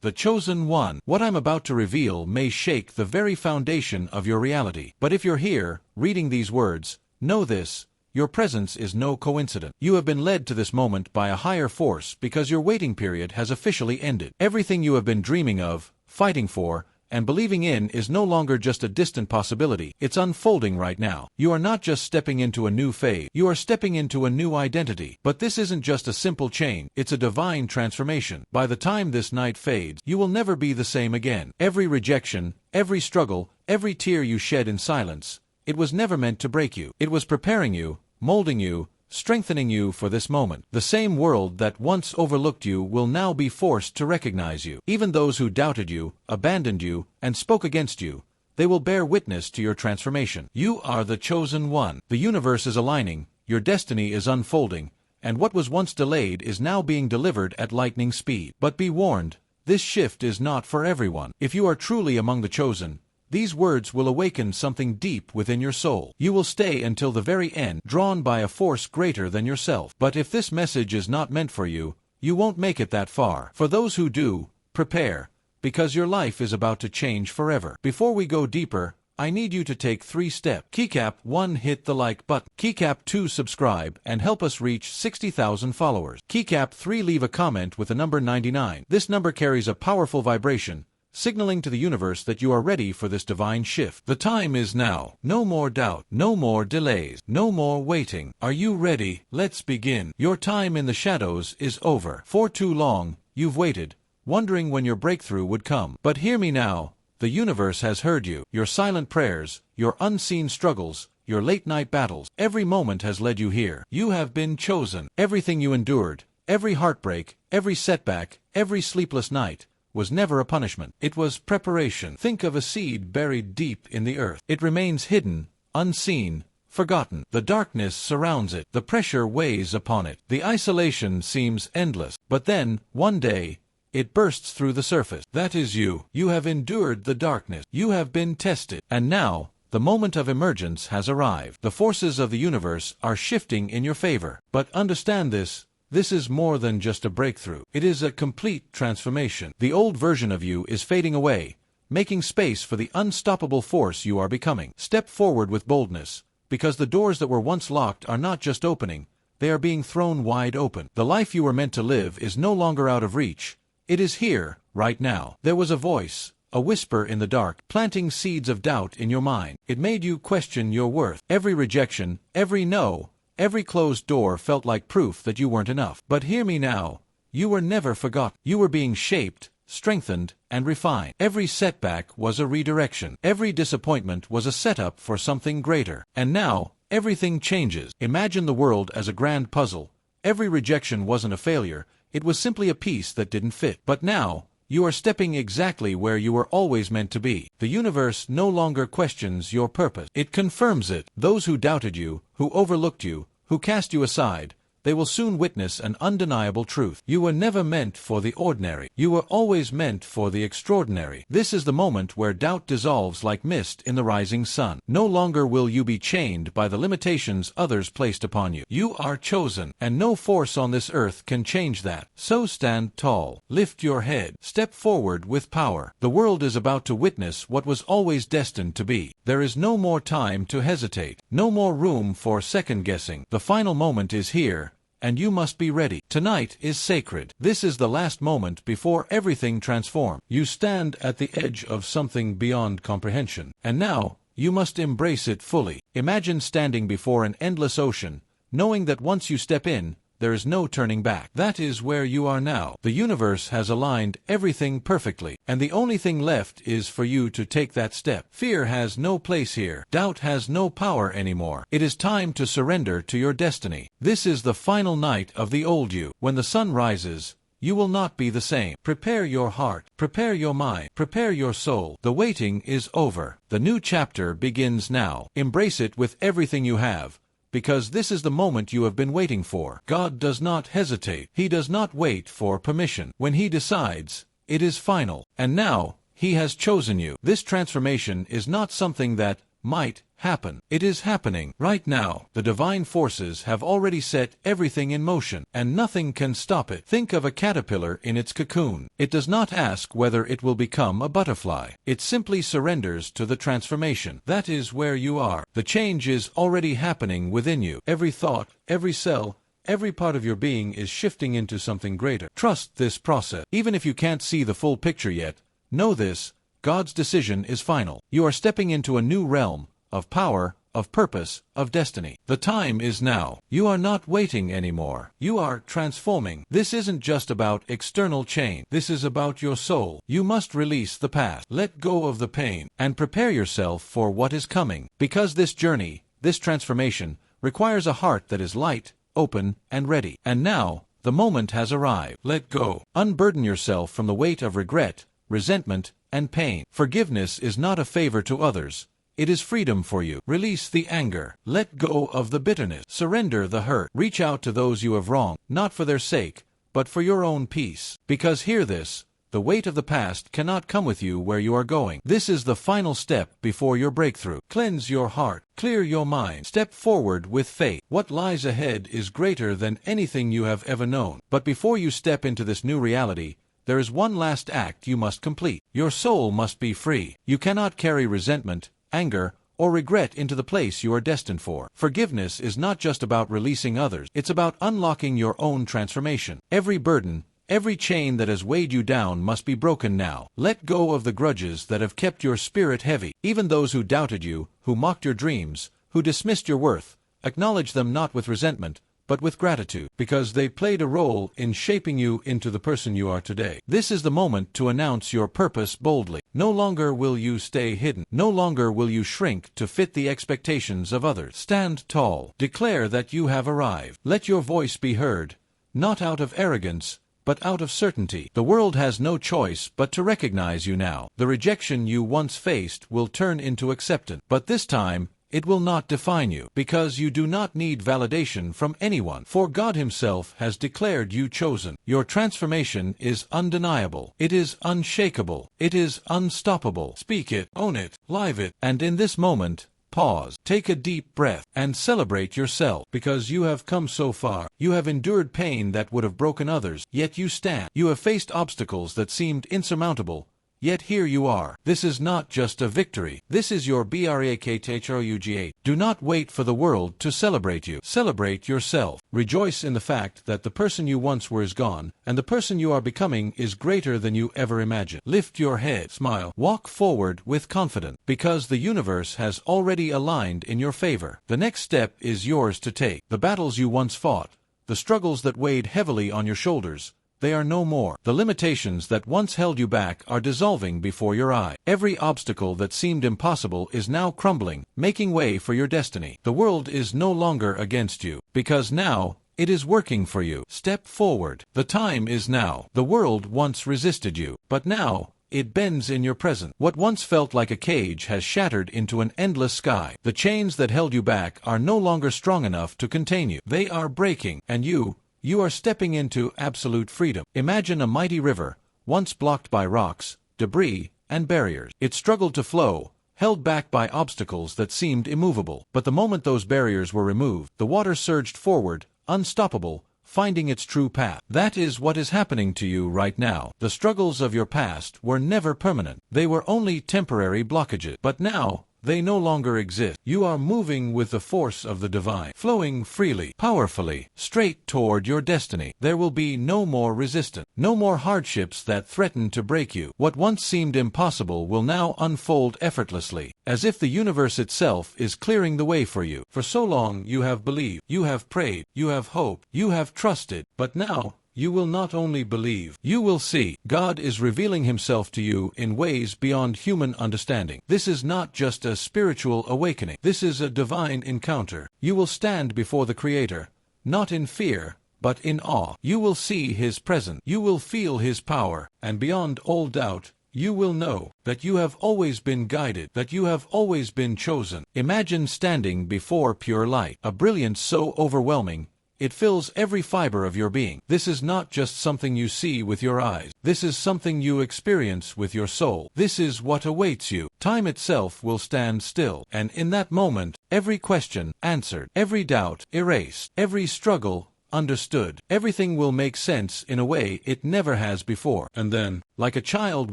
the chosen one. What I'm about to reveal may shake the very foundation of your reality. But if you're here, reading these words, know this: your presence is no coincidence. You have been led to this moment by a higher force because your waiting period has officially ended. Everything you have been dreaming of, fighting for, and believing in is no longer just a distant possibility. It's unfolding right now. You are not just stepping into a new phase. You are stepping into a new identity. But this isn't just a simple change. It's a divine transformation. By the time this night fades, you will never be the same again. Every rejection, every struggle, every tear you shed in silence, it was never meant to break you. It was preparing you, molding you, strengthening you for this moment. The same world that once overlooked you will now be forced to recognize you. Even those who doubted you, abandoned you, and spoke against you, they will bear witness to your transformation. You are the chosen one. The universe is aligning, your destiny is unfolding, and what was once delayed is now being delivered at lightning speed. But be warned, this shift is not for everyone. If you are truly among the chosen, these words will awaken something deep within your soul. You will stay until the very end, drawn by a force greater than yourself. But if this message is not meant for you, you won't make it that far. For those who do, prepare, because your life is about to change forever. Before we go deeper, I need you to take 3 steps. Keycap 1, hit the like button. Keycap 2, subscribe and help us reach 60,000 followers. Keycap 3, leave a comment with the number 99. This number carries a powerful vibration, signaling to the universe that you are ready for this divine shift. The time is now. No more doubt, no more delays, no more waiting. Are you ready? Let's begin. Your time in the shadows is over. For too long, you've waited, wondering when your breakthrough would come. But hear me now. The universe has heard you. Your silent prayers, your unseen struggles, your late-night battles, every moment has led you here. You have been chosen. Everything you endured, every heartbreak, every setback, every sleepless night, was never a punishment. It was preparation. Think of a seed buried deep in the earth. It remains hidden, unseen, forgotten. The darkness surrounds it. The pressure weighs upon it. The isolation seems endless. But then, one day, it bursts through the surface. That is you. You have endured the darkness. You have been tested. And now, the moment of emergence has arrived. The forces of the universe are shifting in your favor. But understand this. This is more than just a breakthrough. It is a complete transformation. The old version of you is fading away, making space for the unstoppable force you are becoming. Step forward with boldness, because the doors that were once locked are not just opening, they are being thrown wide open. The life you were meant to live is no longer out of reach. It is here, right now. There was a voice, a whisper in the dark, planting seeds of doubt in your mind. It made you question your worth. Every rejection, every no, every closed door felt like proof that you weren't enough. But hear me now. You were never forgotten. You were being shaped, strengthened, and refined. Every setback was a redirection. Every disappointment was a setup for something greater. And now, everything changes. Imagine the world as a grand puzzle. Every rejection wasn't a failure. It was simply a piece that didn't fit. But now, you are stepping exactly where you were always meant to be. The universe no longer questions your purpose. It confirms it. Those who doubted you, who overlooked you, who cast you aside, they will soon witness an undeniable truth. You were never meant for the ordinary. You were always meant for the extraordinary. This is the moment where doubt dissolves like mist in the rising sun. No longer will you be chained by the limitations others placed upon you. You are chosen, and no force on this earth can change that. So stand tall. Lift your head. Step forward with power. The world is about to witness what was always destined to be. There is no more time to hesitate. No more room for second-guessing. The final moment is here, and you must be ready. Tonight is sacred. This is the last moment before everything transforms. You stand at the edge of something beyond comprehension. And now, you must embrace it fully. Imagine standing before an endless ocean, knowing that once you step in, there is no turning back. That is where you are now. The universe has aligned everything perfectly, and the only thing left is for you to take that step. Fear has no place here. Doubt has no power anymore. It is time to surrender to your destiny. This is the final night of the old you. When the sun rises, you will not be the same. Prepare your heart. Prepare your mind. Prepare your soul. The waiting is over. The new chapter begins now. Embrace it with everything you have, because this is the moment you have been waiting for. God does not hesitate. He does not wait for permission. When He decides, it is final. And now, He has chosen you. This transformation is not something that might happen. It is happening right now. The divine forces have already set everything in motion, and nothing can stop it. Think of a caterpillar in its cocoon. It does not ask whether it will become a butterfly. It simply surrenders to the transformation. That is where you are. The change is already happening within you. Every thought, every cell, every part of your being is shifting into something greater. Trust this process. Even if you can't see the full picture yet, know this: God's decision is final. You are stepping into a new realm of power, of purpose, of destiny. The time is now. You are not waiting anymore. You are transforming. This isn't just about external change. This is about your soul. You must release the past, let go of the pain, and prepare yourself for what is coming. Because this journey, this transformation, requires a heart that is light, open, and ready. And now, the moment has arrived. Let go. Unburden yourself from the weight of regret, resentment, and pain. Forgiveness is not a favor to others. It is freedom for you. Release the anger. Let go of the bitterness. Surrender the hurt. Reach out to those you have wronged, not for their sake, but for your own peace. Because hear this: the weight of the past cannot come with you where you are going. This is the final step before your breakthrough. Cleanse your heart. Clear your mind. Step forward with faith. What lies ahead is greater than anything you have ever known. But before you step into this new reality, there is one last act you must complete. Your soul must be free. You cannot carry resentment, anger, or regret into the place you are destined for. Forgiveness is not just about releasing others. It's about unlocking your own transformation. Every burden, every chain that has weighed you down must be broken now. Let go of the grudges that have kept your spirit heavy. Even those who doubted you, who mocked your dreams, who dismissed your worth, acknowledge them not with resentment, but with gratitude, because they played a role in shaping you into the person you are today. This is the moment to announce your purpose boldly. No longer will you stay hidden. No longer will you shrink to fit the expectations of others. Stand tall. Declare that you have arrived. Let your voice be heard, not out of arrogance, but out of certainty. The world has no choice but to recognize you now. The rejection you once faced will turn into acceptance, but this time, it will not define you, because you do not need validation from anyone, for God Himself has declared you chosen. Your transformation is undeniable. It is unshakable. It is unstoppable. Speak it, own it, live it, and in this moment, pause, take a deep breath, and celebrate yourself, because you have come so far. You have endured pain that would have broken others, yet you stand. You have faced obstacles that seemed insurmountable, yet here you are. This is not just a victory. This is your breakthrough. Do not wait for the world to celebrate you. Celebrate yourself. Rejoice in the fact that the person you once were is gone, and the person you are becoming is greater than you ever imagined. Lift your head, smile, walk forward with confidence, because the universe has already aligned in your favor. The next step is yours to take. The battles you once fought, the struggles that weighed heavily on your shoulders, they are no more. The limitations that once held you back are dissolving before your eye. Every obstacle that seemed impossible is now crumbling, making way for your destiny. The world is no longer against you, because now it is working for you. Step forward. The time is now. The world once resisted you, but now it bends in your presence. What once felt like a cage has shattered into an endless sky. The chains that held you back are no longer strong enough to contain you. They are breaking, and you are stepping into absolute freedom. Imagine a mighty river, once blocked by rocks, debris, and barriers. It struggled to flow, held back by obstacles that seemed immovable. But the moment those barriers were removed, the water surged forward, unstoppable, finding its true path. That is what is happening to you right now. The struggles of your past were never permanent. They were only temporary blockages. But now, they no longer exist. You are moving with the force of the divine, flowing freely, powerfully, straight toward your destiny. There will be no more resistance, no more hardships that threaten to break you. What once seemed impossible will now unfold effortlessly, as if the universe itself is clearing the way for you. For so long you have believed, you have prayed, you have hoped, you have trusted, but now, you will not only believe, you will see. God is revealing Himself to you in ways beyond human understanding. This is not just a spiritual awakening. This is a divine encounter. You will stand before the Creator, not in fear, but in awe. You will see His presence. You will feel His power, and beyond all doubt, you will know that you have always been guided, that you have always been chosen. Imagine standing before pure light, a brilliance so overwhelming, it fills every fiber of your being. This is not just something you see with your eyes. This is something you experience with your soul. This is what awaits you. Time itself will stand still, and in that moment, every question answered, every doubt erased, every struggle understood. Everything will make sense in a way it never has before. And then, like a child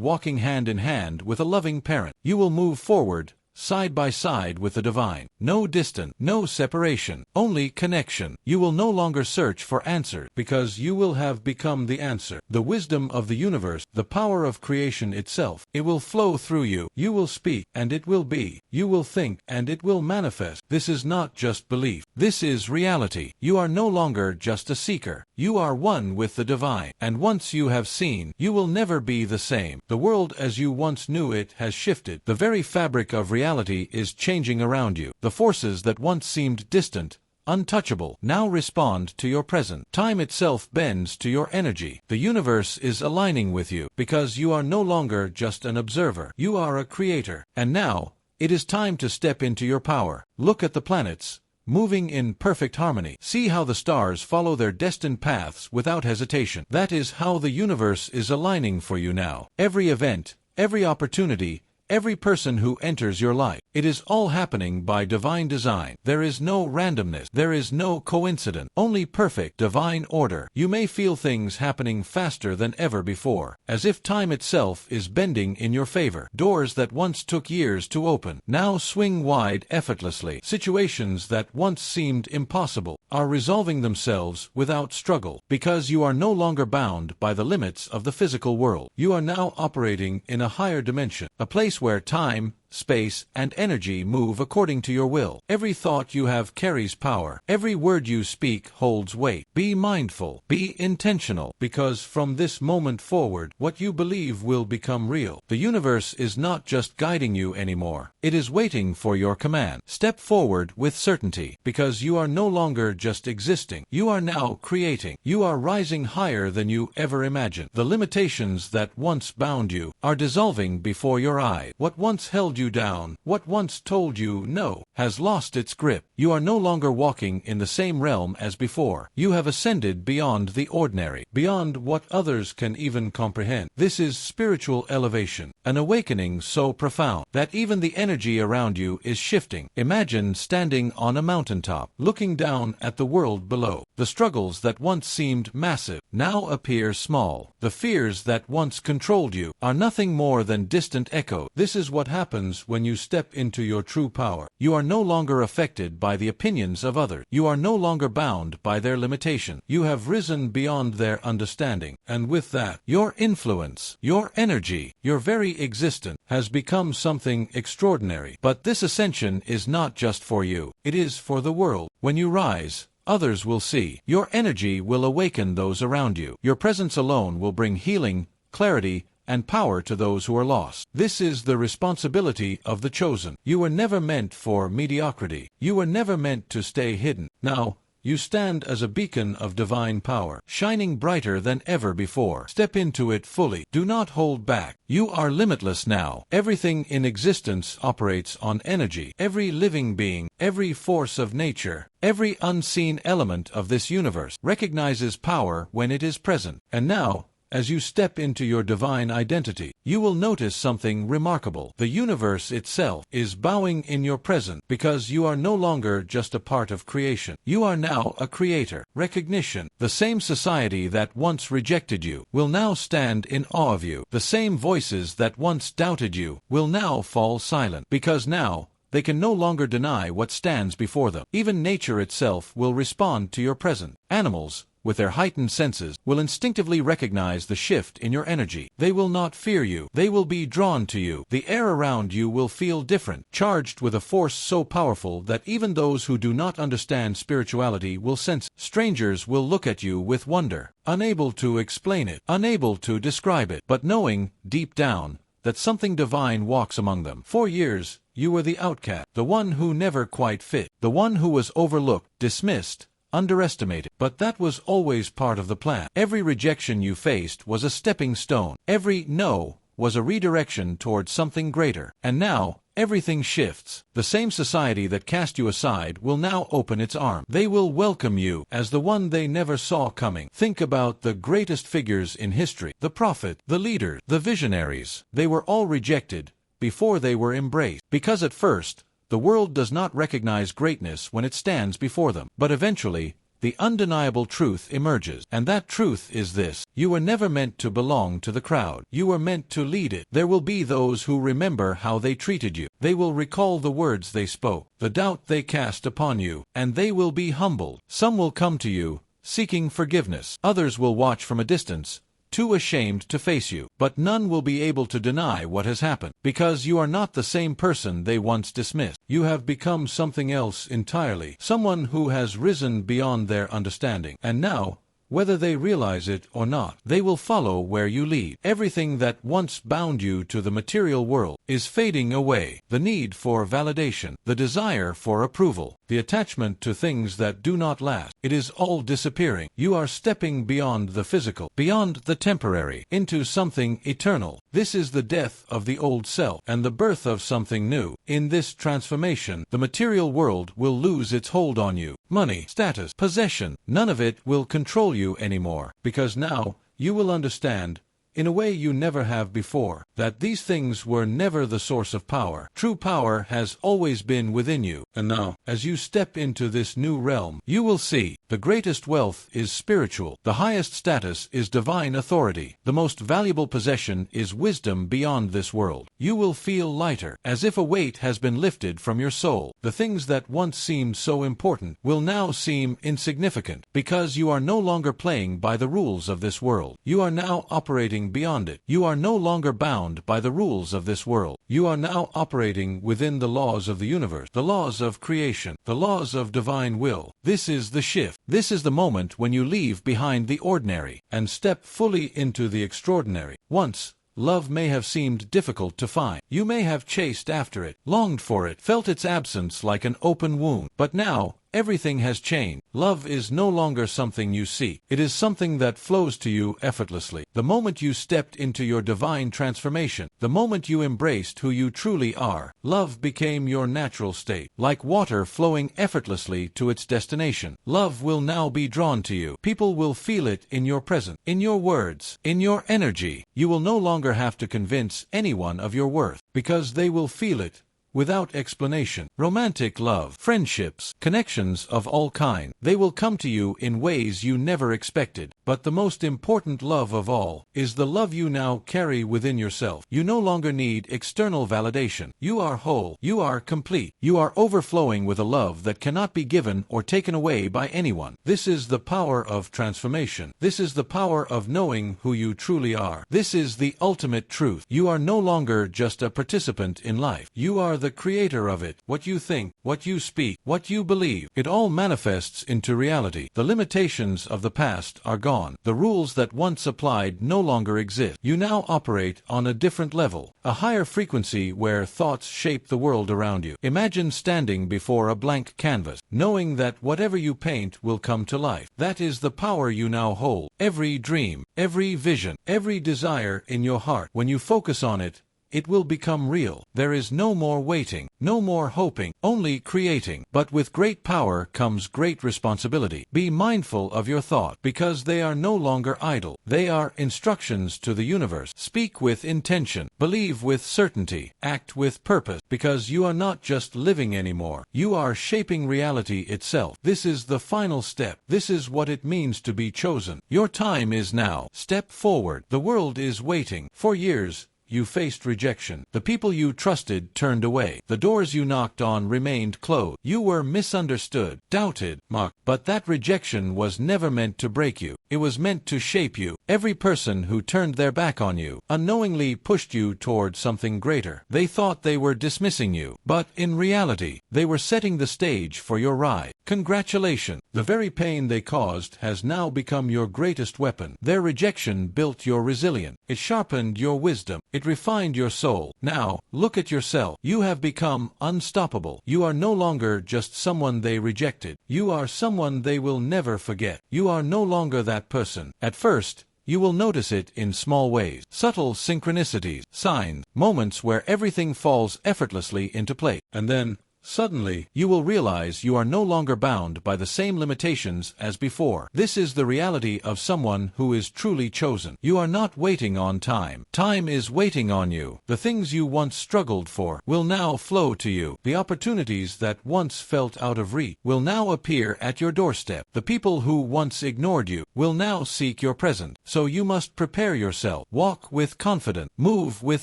walking hand in hand with a loving parent, you will move forward, side by side with the divine. No distance, no separation, only connection. You will no longer search for answers, because you will have become the answer. The wisdom of the universe, the power of creation itself, it will flow through you. You will speak, and it will be. You will think, and it will manifest. This is not just belief. This is reality. You are no longer just a seeker. You are one with the divine. And once you have seen, you will never be the same. The world as you once knew it has shifted. The very fabric of reality is changing around you. The forces that once seemed distant, untouchable, now respond to your presence. Time itself bends to your energy. The universe is aligning with you, because you are no longer just an observer. You are a creator. And now, it is time to step into your power. Look at the planets, moving in perfect harmony. See how the stars follow their destined paths without hesitation. That is how the universe is aligning for you now. Every event, every opportunity, every person who enters your life, it is all happening by divine design. There is no randomness. There is no coincidence. Only perfect divine order. You may feel things happening faster than ever before, as if time itself is bending in your favor. Doors that once took years to open now swing wide effortlessly. Situations that once seemed impossible are resolving themselves without struggle, because you are no longer bound by the limits of the physical world. You are now operating in a higher dimension, a place where time, space, and energy move according to your will. Every thought you have carries power. Every word you speak holds weight. Be mindful. Be intentional, because from this moment forward, what you believe will become real. The universe is not just guiding you anymore. It is waiting for your command. Step forward with certainty, because you are no longer just existing. You are now creating. You are rising higher than you ever imagined. The limitations that once bound you are dissolving before your eyes. What once held you down, what once told you no, has lost its grip. You are no longer walking in the same realm as before. You have ascended beyond the ordinary, beyond what others can even comprehend. This is spiritual elevation, an awakening so profound that even the energy around you is shifting. Imagine standing on a mountaintop, looking down at the world below. The struggles that once seemed massive now appear small. The fears that once controlled you are nothing more than distant echoes. This is what happens when you step into your true power. You are no longer affected by the opinions of others. You are no longer bound by their limitation. You have risen beyond their understanding, and with that, your influence, your energy, your very existence has become something extraordinary. But this ascension is not just for you. It is for the world. When you rise, others will see. Your energy will awaken those around you. Your presence alone will bring healing, clarity, and power to those who are lost. This is the responsibility of the chosen. You were never meant for mediocrity. You were never meant to stay hidden. Now, you stand as a beacon of divine power, shining brighter than ever before. Step into it fully. Do not hold back. You are limitless now. Everything in existence operates on energy. Every living being, every force of nature, every unseen element of this universe recognizes power when it is present. And now, as you step into your divine identity, you will notice something remarkable. The universe itself is bowing in your presence, because you are no longer just a part of creation. You are now a creator. Recognition. The same society that once rejected you will now stand in awe of you. The same voices that once doubted you will now fall silent, because now they can no longer deny what stands before them. Even nature itself will respond to your presence. Animals, with their heightened senses, will instinctively recognize the shift in your energy. They will not fear you. They will be drawn to you. The air around you will feel different, charged with a force so powerful that even those who do not understand spirituality will sense. Strangers will look at you with wonder, unable to explain it, unable to describe it, but knowing, deep down, that something divine walks among them. For years, you were the outcast, the one who never quite fit, the one who was overlooked, dismissed, underestimated. But that was always part of the plan. Every rejection you faced was a stepping stone. Every no was a redirection towards something greater. And now, everything shifts. The same society that cast you aside will now open its arms. They will welcome you as the one they never saw coming. Think about the greatest figures in history. The prophet, the leaders, the visionaries. They were all rejected before they were embraced. Because at first, the world does not recognize greatness when it stands before them. But eventually, the undeniable truth emerges. And that truth is this: you were never meant to belong to the crowd. You were meant to lead it. There will be those who remember how they treated you. They will recall the words they spoke, the doubt they cast upon you, and they will be humbled. Some will come to you, seeking forgiveness. Others will watch from a distance, too ashamed to face you. But none will be able to deny what has happened, because you are not the same person they once dismissed. You have become something else entirely, someone who has risen beyond their understanding. And now, whether they realize it or not, they will follow where you lead. Everything that once bound you to the material world is fading away. The need for validation, the desire for approval, the attachment to things that do not last, it is all disappearing. You are stepping beyond the physical, beyond the temporary, into something eternal. This is the death of the old self and the birth of something new. In this transformation, the material world will lose its hold on you. Money, status, possession, none of it will control you anymore, because now you will understand, in a way you never have before, that these things were never the source of power. True power has always been within you. And now, as you step into this new realm, you will see the greatest wealth is spiritual, the highest status is divine authority, the most valuable possession is wisdom beyond this world. You will feel lighter, as if a weight has been lifted from your soul. The things that once seemed so important will now seem insignificant, because you are no longer playing by the rules of this world. You are now operating beyond it. You are no longer bound by the rules of this world. You are now operating within the laws of the universe, the laws of creation, the laws of divine will. This is the shift. This is the moment when you leave behind the ordinary and step fully into the extraordinary. Once, love may have seemed difficult to find. You may have chased after it, longed for it, felt its absence like an open wound. But now, everything has changed. Love is no longer something you seek. It is something that flows to you effortlessly. The moment you stepped into your divine transformation, the moment you embraced who you truly are, love became your natural state. Like water flowing effortlessly to its destination, love will now be drawn to you. People will feel it in your presence, in your words, in your energy. You will no longer have to convince anyone of your worth, because they will feel it without explanation. Romantic love, friendships, connections of all kinds, they will come to you in ways you never expected. But the most important love of all is the love you now carry within yourself. You no longer need external validation. You are whole. You are complete. You are overflowing with a love that cannot be given or taken away by anyone. This is the power of transformation. This is the power of knowing who you truly are. This is the ultimate truth. You are no longer just a participant in life. You are the creator of it. What you think, what you speak, what you believe, it all manifests into reality. The limitations of the past are gone. The rules that once applied no longer exist. You now operate on a different level, a higher frequency where thoughts shape the world around you. Imagine standing before a blank canvas, knowing that whatever you paint will come to life. That is the power you now hold. Every dream, every vision, every desire in your heart, when you focus on it, it will become real. There is no more waiting, no more hoping, only creating. But with great power comes great responsibility. Be mindful of your thought, because they are no longer idle. They are instructions to the universe. Speak with intention, believe with certainty, act with purpose, because you are not just living anymore. You are shaping reality itself. This is the final step. This is what it means to be chosen. Your time is now. Step forward. The world is waiting. For years, you faced rejection. The people you trusted turned away. The doors you knocked on remained closed. You were misunderstood, doubted, mocked. But that rejection was never meant to break you. It was meant to shape you. Every person who turned their back on you unknowingly pushed you toward something greater. They thought they were dismissing you, but in reality, they were setting the stage for your ride. Congratulations! The very pain they caused has now become your greatest weapon. Their rejection built your resilience. It sharpened your wisdom. It refined your soul. Now, look at yourself. You have become unstoppable. You are no longer just someone they rejected. You are someone they will never forget. You are no longer that person. At first, you will notice it in small ways, subtle synchronicities, signs, moments where everything falls effortlessly into place. And then, Suddenly, you will realize you are no longer bound by the same limitations as before. This is the reality of someone who is truly chosen. You are not waiting on time. Time is waiting on you. The things you once struggled for will now flow to you. The opportunities that once felt out of reach will now appear at your doorstep. The people who once ignored you will now seek your presence. So you must prepare yourself. Walk with confidence. Move with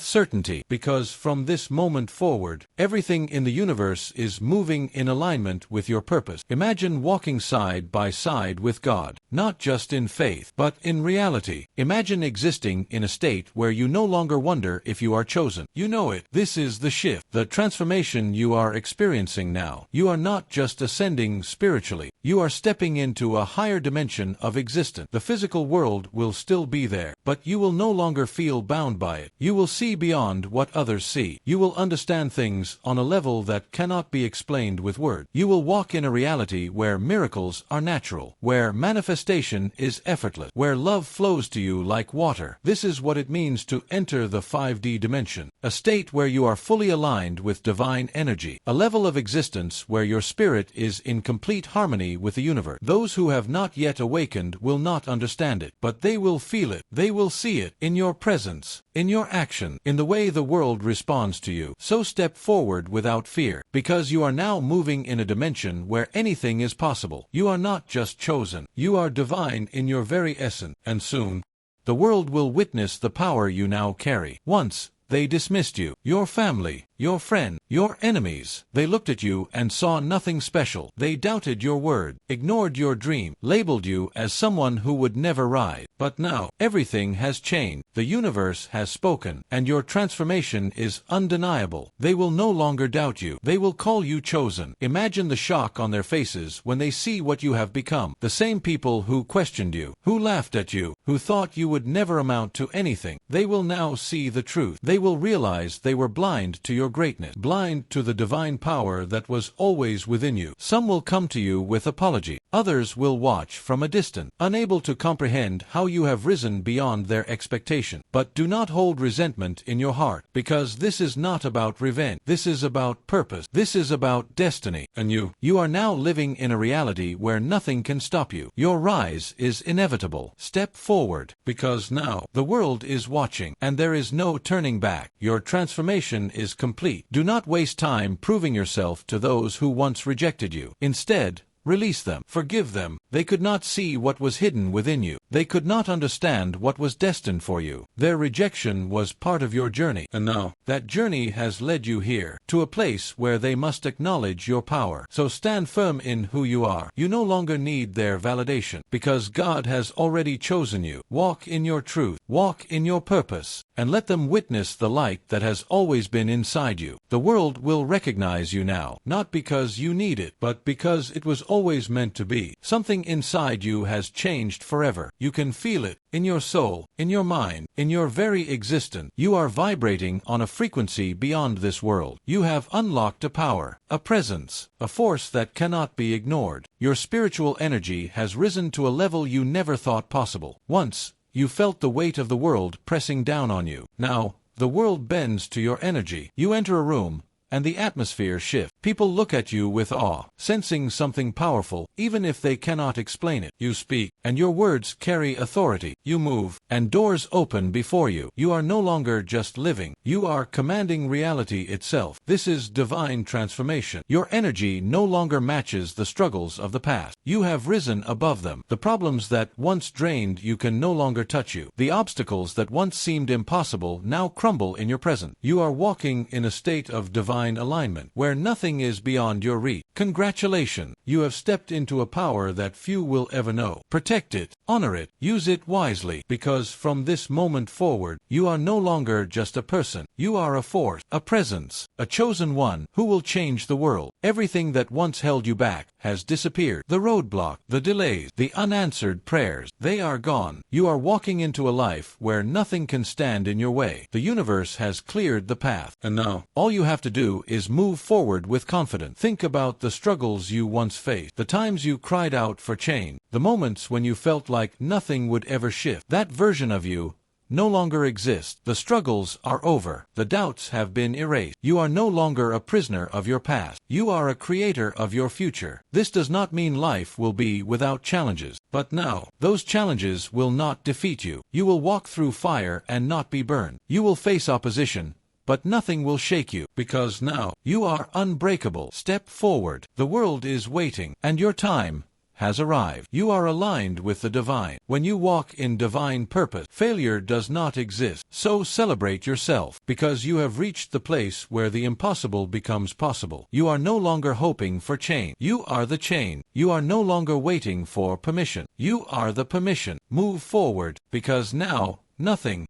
certainty. Because from this moment forward, everything in the universe is moving in alignment with your purpose. Imagine walking side by side with God, not just in faith, but in reality. Imagine existing in a state where you no longer wonder if you are chosen. You know it. This is the shift, the transformation you are experiencing now. You are not just ascending spiritually. You are stepping into a higher dimension of existence. The physical world will still be there, but you will no longer feel bound by it. You will see beyond what others see. You will understand things on a level that cannot be explained with words. You will walk in a reality where miracles are natural, where manifestation is effortless, where love flows to you like water. This is what it means to enter the 5D dimension, a state where you are fully aligned with divine energy, a level of existence where your spirit is in complete harmony with the universe. Those who have not yet awakened will not understand it, but they will feel it. They will see it in your presence, in your action, in the way the world responds to you. So step forward without fear, because you are now moving in a dimension where anything is possible. You are not just chosen. You are divine in your very essence, and soon, the world will witness the power you now carry. Once, they dismissed you, your family, your friend, your enemies. They looked at you and saw nothing special. They doubted your word, ignored your dream, labeled you as someone who would never rise. But now, everything has changed. The universe has spoken, and your transformation is undeniable. They will no longer doubt you. They will call you chosen. Imagine the shock on their faces when they see what you have become. The same people who questioned you, who laughed at you, who thought you would never amount to anything. They will now see the truth. They will realize they were blind to your greatness, blind to the divine power that was always within you. Some will come to you with apology. Others will watch from a distance, unable to comprehend how you have risen beyond their expectation. But do not hold resentment in your heart, because this is not about revenge. This is about purpose. This is about destiny. And you are now living in a reality where nothing can stop you. Your rise is inevitable. Step forward, because now the world is watching, and there is no turning back. Your transformation is complete. Do not waste time proving yourself to those who once rejected you. Instead, release them. Forgive them. They could not see what was hidden within you. They could not understand what was destined for you. Their rejection was part of your journey. And now, that journey has led you here, to a place where they must acknowledge your power. So stand firm in who you are. You no longer need their validation, because God has already chosen you. Walk in your truth. Walk in your purpose. And let them witness the light that has always been inside you. The world will recognize you now, not because you need it, but because it was always meant to be. Something inside you has changed forever. You can feel it in your soul, in your mind, in your very existence. You are vibrating on a frequency beyond this world. You have unlocked a power, a presence, a force that cannot be ignored. Your spiritual energy has risen to a level you never thought possible. Once, you felt the weight of the world pressing down on you. Now, the world bends to your energy. You enter a room, and the atmosphere shifts. People look at you with awe, sensing something powerful, even if they cannot explain it. You speak, and your words carry authority. You move, and doors open before you. You are no longer just living. You are commanding reality itself. This is divine transformation. Your energy no longer matches the struggles of the past. You have risen above them. The problems that once drained you can no longer touch you. The obstacles that once seemed impossible now crumble in your presence. You are walking in a state of divine alignment, where nothing is beyond your reach. Congratulations! You have stepped into a power that few will ever know. Protect it, honor it, use it wisely, because from this moment forward, you are no longer just a person. You are a force, a presence, a chosen one who will change the world. Everything that once held you back has disappeared. The roadblock, the delays, the unanswered prayers, they are gone. You are walking into a life where nothing can stand in your way. The universe has cleared the path. And now, all you have to do is move forward with confidence. Think about the struggles you once faced, the times you cried out for change, the moments when you felt like nothing would ever shift. That version of you no longer exist. The struggles are over. The doubts have been erased. You are no longer a prisoner of your past. You are a creator of your future. This does not mean life will be without challenges. But now, those challenges will not defeat you. You will walk through fire and not be burned. You will face opposition, but nothing will shake you, because now you are unbreakable. Step forward. The world is waiting, and your time has arrived. You are aligned with the divine. When you walk in divine purpose, failure does not exist. So celebrate yourself, because you have reached the place where the impossible becomes possible. You are no longer hoping for change. You are the change. You are no longer waiting for permission. You are the permission. Move forward, because now nothing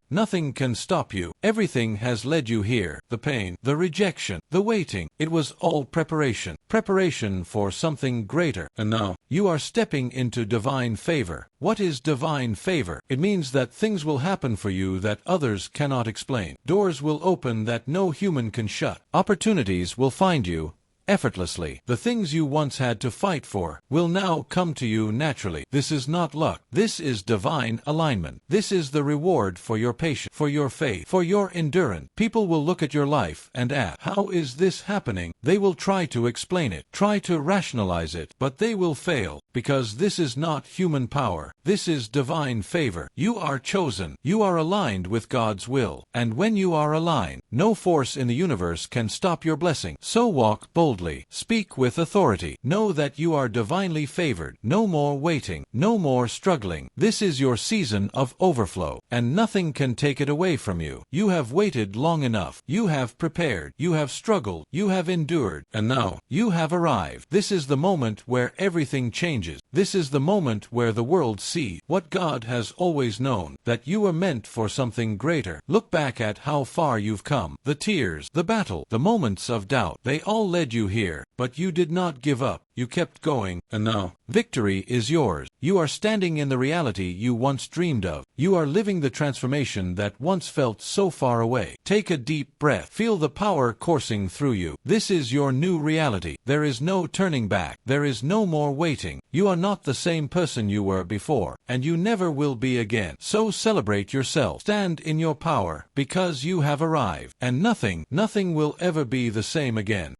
can stop you. Everything has led you here. The pain, the rejection, the waiting. It was all preparation. Preparation for something greater. And now, you are stepping into divine favor. What is divine favor? It means that things will happen for you that others cannot explain. Doors will open that no human can shut. Opportunities will find you effortlessly. The things you once had to fight for will now come to you naturally. This is not luck. This is divine alignment. This is the reward for your patience, for your faith, for your endurance. People will look at your life and ask, how is this happening? They will try to explain it, try to rationalize it, but they will fail, because this is not human power. This is divine favor. You are chosen. You are aligned with God's will. And when you are aligned, no force in the universe can stop your blessing. So walk boldly. Speak with authority. Know that you are divinely favored. No more waiting. No more struggling. This is your season of overflow, and nothing can take it away from you. You have waited long enough. You have prepared. You have struggled. You have endured. And now, you have arrived. This is the moment where everything changes. This is the moment where the world sees what God has always known, that you are meant for something greater. Look back at how far you've come. The tears, the battle, the moments of doubt, they all led you here, but you did not give up. You kept going, and now, victory is yours. You are standing in the reality you once dreamed of. You are living the transformation that once felt so far away. Take a deep breath. Feel the power coursing through you. This is your new reality. There is no turning back. There is no more waiting. You are not the same person you were before, and you never will be again. So celebrate yourself. Stand in your power, because you have arrived, and nothing will ever be the same again.